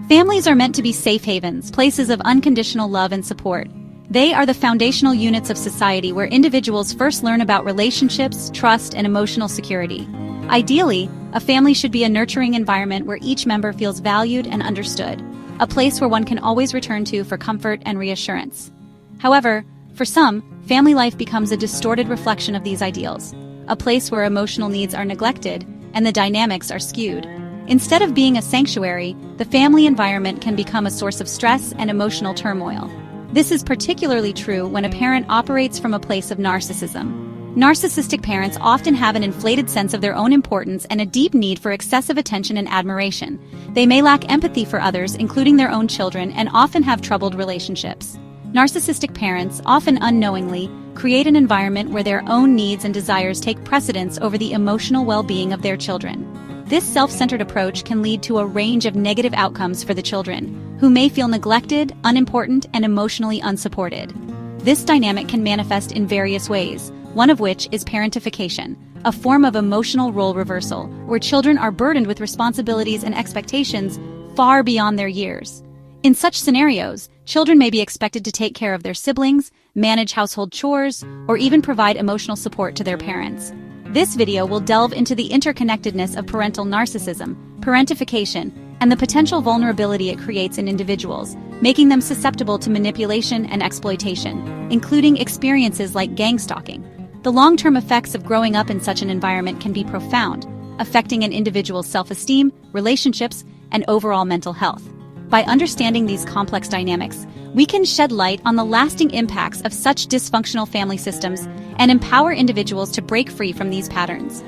Families are meant to be safe havens, places of unconditional love and support. They are the foundational units of society where individuals first learn about relationships, trust, and emotional security. Ideally, a family should be a nurturing environment where each member feels valued and understood, a place where one can always return to for comfort and reassurance. However, for some, family life becomes a distorted reflection of these ideals, a place where emotional needs are neglected and the dynamics are skewed. Instead of being a sanctuary, the family environment can become a source of stress and emotional turmoil. This is particularly true when a parent operates from a place of narcissism. Narcissistic parents often have an inflated sense of their own importance and a deep need for excessive attention and admiration. They may lack empathy for others, including their own children, and often have troubled relationships. Narcissistic parents, often unknowingly, create an environment where their own needs and desires take precedence over the emotional well-being of their children. This self-centered approach can lead to a range of negative outcomes for the children, who may feel neglected, unimportant, and emotionally unsupported. This dynamic can manifest in various ways, one of which is parentification, a form of emotional role reversal, where children are burdened with responsibilities and expectations far beyond their years. In such scenarios, children may be expected to take care of their siblings, manage household chores, or even provide emotional support to their parents. This video will delve into the interconnectedness of parental narcissism, parentification, and the potential vulnerability it creates in individuals, making them susceptible to manipulation and exploitation, including experiences like gang stalking. The long-term effects of growing up in such an environment can be profound, affecting an individual's self-esteem, relationships, and overall mental health. By understanding these complex dynamics, we can shed light on the lasting impacts of such dysfunctional family systems and empower individuals to break free from these patterns.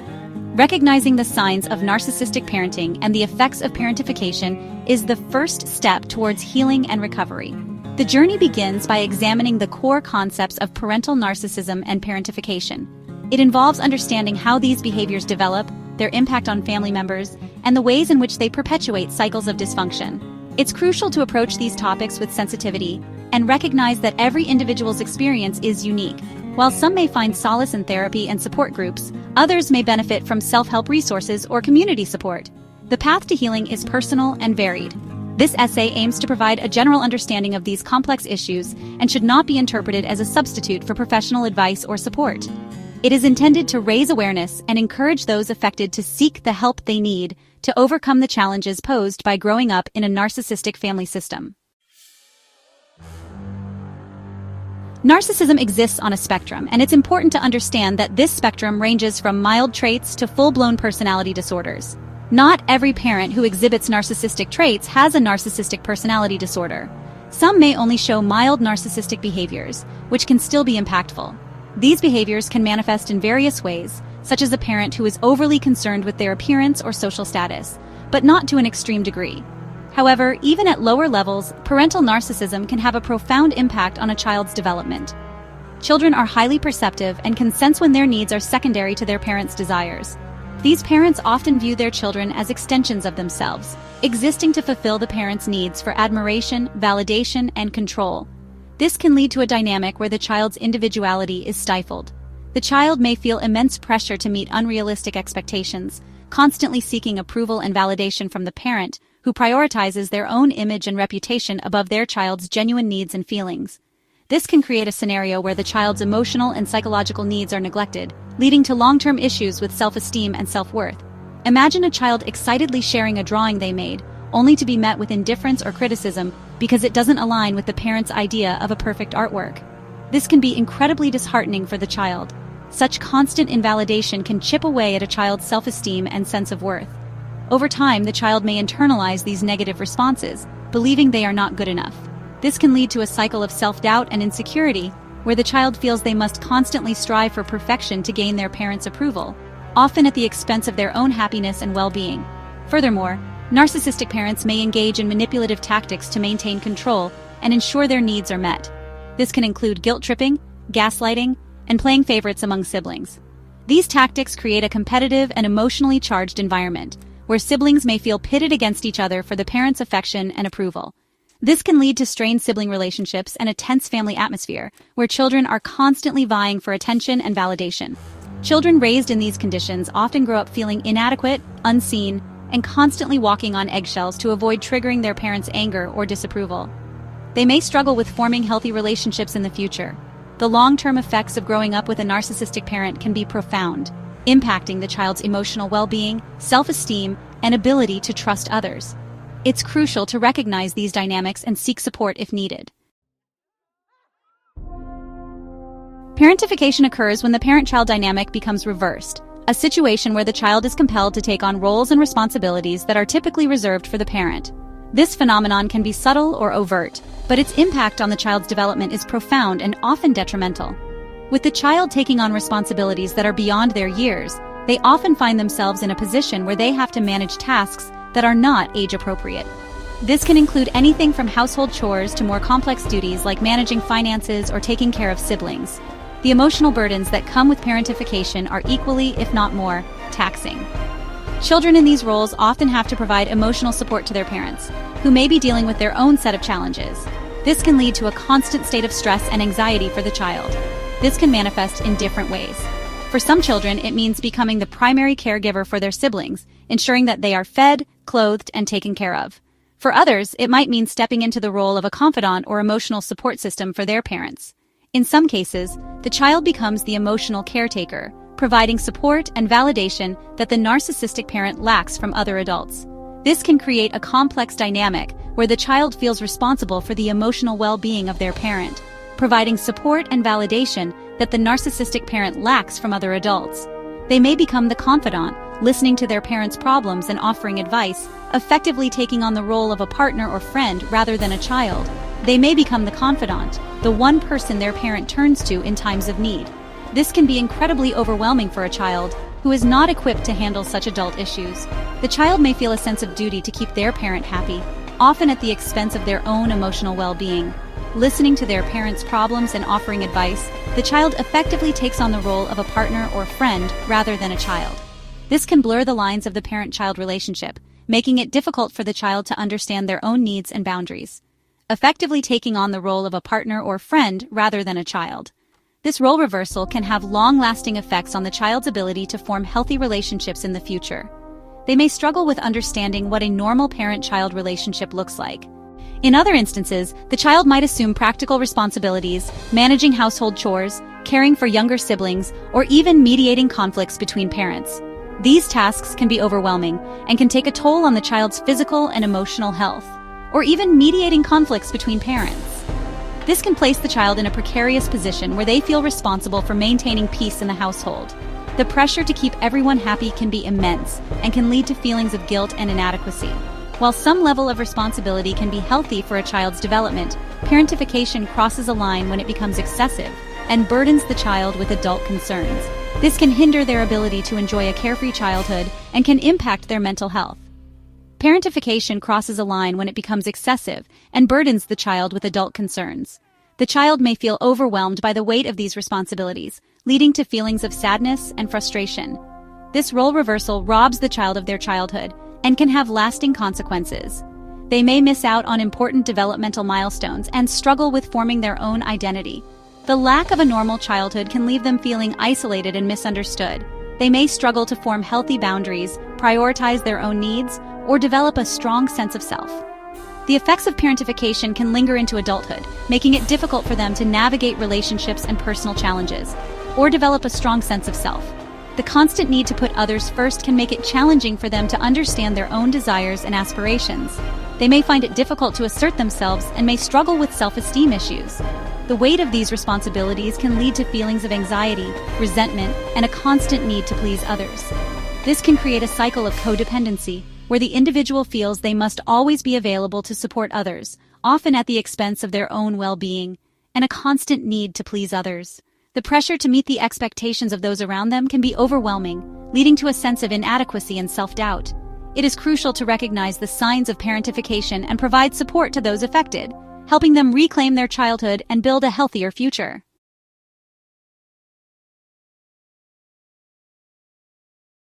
Recognizing the signs of narcissistic parenting and the effects of parentification is the first step towards healing and recovery. The journey begins by examining the core concepts of parental narcissism and parentification. It involves understanding how these behaviors develop, their impact on family members, and the ways in which they perpetuate cycles of dysfunction. It's crucial to approach these topics with sensitivity and recognize that every individual's experience is unique. While some may find solace in therapy and support groups, others may benefit from self-help resources or community support. The path to healing is personal and varied. This essay aims to provide a general understanding of these complex issues and should not be interpreted as a substitute for professional advice or support. It is intended to raise awareness and encourage those affected to seek the help they need to overcome the challenges posed by growing up in a narcissistic family system. Narcissism exists on a spectrum, and it's important to understand that this spectrum ranges from mild traits to full-blown personality disorders. Not every parent who exhibits narcissistic traits has a narcissistic personality disorder. Some may only show mild narcissistic behaviors, which can still be impactful. These behaviors can manifest in various ways, such as a parent who is overly concerned with their appearance or social status, but not to an extreme degree. However, even at lower levels, parental narcissism can have a profound impact on a child's development. Children are highly perceptive and can sense when their needs are secondary to their parents' desires. These parents often view their children as extensions of themselves, existing to fulfill the parents' needs for admiration, validation, and control. This can lead to a dynamic where the child's individuality is stifled. The child may feel immense pressure to meet unrealistic expectations, constantly seeking approval and validation from the parent, who prioritizes their own image and reputation above their child's genuine needs and feelings. This can create a scenario where the child's emotional and psychological needs are neglected, leading to long-term issues with self-esteem and self-worth. Imagine a child excitedly sharing a drawing they made, only to be met with indifference or criticism because it doesn't align with the parent's idea of a perfect artwork. This can be incredibly disheartening for the child. Such constant invalidation can chip away at a child's self-esteem and sense of worth. Over time, the child may internalize these negative responses, believing they are not good enough. This can lead to a cycle of self-doubt and insecurity, where the child feels they must constantly strive for perfection to gain their parents' approval, often at the expense of their own happiness and well-being. Furthermore, narcissistic parents may engage in manipulative tactics to maintain control and ensure their needs are met. This can include guilt-tripping, gaslighting, and playing favorites among siblings. These tactics create a competitive and emotionally charged environment, where siblings may feel pitted against each other for the parents' affection and approval. This can lead to strained sibling relationships and a tense family atmosphere, where children are constantly vying for attention and validation. Children raised in these conditions often grow up feeling inadequate, unseen, and constantly walking on eggshells to avoid triggering their parents' anger or disapproval. They may struggle with forming healthy relationships in the future. The long-term effects of growing up with a narcissistic parent can be profound, impacting the child's emotional well-being, self-esteem, and ability to trust others. It's crucial to recognize these dynamics and seek support if needed. Parentification occurs when the parent-child dynamic becomes reversed, a situation where the child is compelled to take on roles and responsibilities that are typically reserved for the parent. This phenomenon can be subtle or overt, but its impact on the child's development is profound and often detrimental. With the child taking on responsibilities that are beyond their years, they often find themselves in a position where they have to manage tasks that are not age-appropriate. This can include anything from household chores to more complex duties like managing finances or taking care of siblings. The emotional burdens that come with parentification are equally, if not more, taxing. Children in these roles often have to provide emotional support to their parents, who may be dealing with their own set of challenges. This can lead to a constant state of stress and anxiety for the child. This can manifest in different ways. For some children, it means becoming the primary caregiver for their siblings, ensuring that they are fed, clothed, and taken care of. For others, it might mean stepping into the role of a confidant or emotional support system for their parents. In some cases, the child becomes the emotional caretaker, providing support and validation that the narcissistic parent lacks from other adults. This can create a complex dynamic where the child feels responsible for the emotional well-being of their parent, providing support and validation that the narcissistic parent lacks from other adults. They may become the confidant, listening to their parents' problems and offering advice, effectively taking on the role of a partner or friend rather than a child. They may become the confidant, the one person their parent turns to in times of need. This can be incredibly overwhelming for a child who is not equipped to handle such adult issues. The child may feel a sense of duty to keep their parent happy, often at the expense of their own emotional well-being. Listening to their parents' problems and offering advice, the child effectively takes on the role of a partner or friend rather than a child. This can blur the lines of the parent-child relationship, making it difficult for the child to understand their own needs and boundaries. Effectively taking on the role of a partner or friend rather than a child. This role reversal can have long-lasting effects on the child's ability to form healthy relationships in the future. They may struggle with understanding what a normal parent-child relationship looks like. In other instances, the child might assume practical responsibilities, managing household chores, caring for younger siblings, or even mediating conflicts between parents. These tasks can be overwhelming and can take a toll on the child's physical and emotional health, or even mediating conflicts between parents. This can place the child in a precarious position where they feel responsible for maintaining peace in the household. The pressure to keep everyone happy can be immense and can lead to feelings of guilt and inadequacy. While some level of responsibility can be healthy for a child's development, parentification crosses a line when it becomes excessive and burdens the child with adult concerns. This can hinder their ability to enjoy a carefree childhood and can impact their mental health. Parentification crosses a line when it becomes excessive and burdens the child with adult concerns. The child may feel overwhelmed by the weight of these responsibilities, leading to feelings of sadness and frustration. This role reversal robs the child of their childhood and can have lasting consequences. They may miss out on important developmental milestones and struggle with forming their own identity. The lack of a normal childhood can leave them feeling isolated and misunderstood. They may struggle to form healthy boundaries, prioritize their own needs, or develop a strong sense of self. The effects of parentification can linger into adulthood, making it difficult for them to navigate relationships and personal challenges, or develop a strong sense of self. The constant need to put others first can make it challenging for them to understand their own desires and aspirations. They may find it difficult to assert themselves and may struggle with self-esteem issues. The weight of these responsibilities can lead to feelings of anxiety, resentment, and a constant need to please others. This can create a cycle of codependency, where the individual feels they must always be available to support others, often at the expense of their own well-being, and a constant need to please others. The pressure to meet the expectations of those around them can be overwhelming, leading to a sense of inadequacy and self-doubt. It is crucial to recognize the signs of parentification and provide support to those affected, helping them reclaim their childhood and build a healthier future.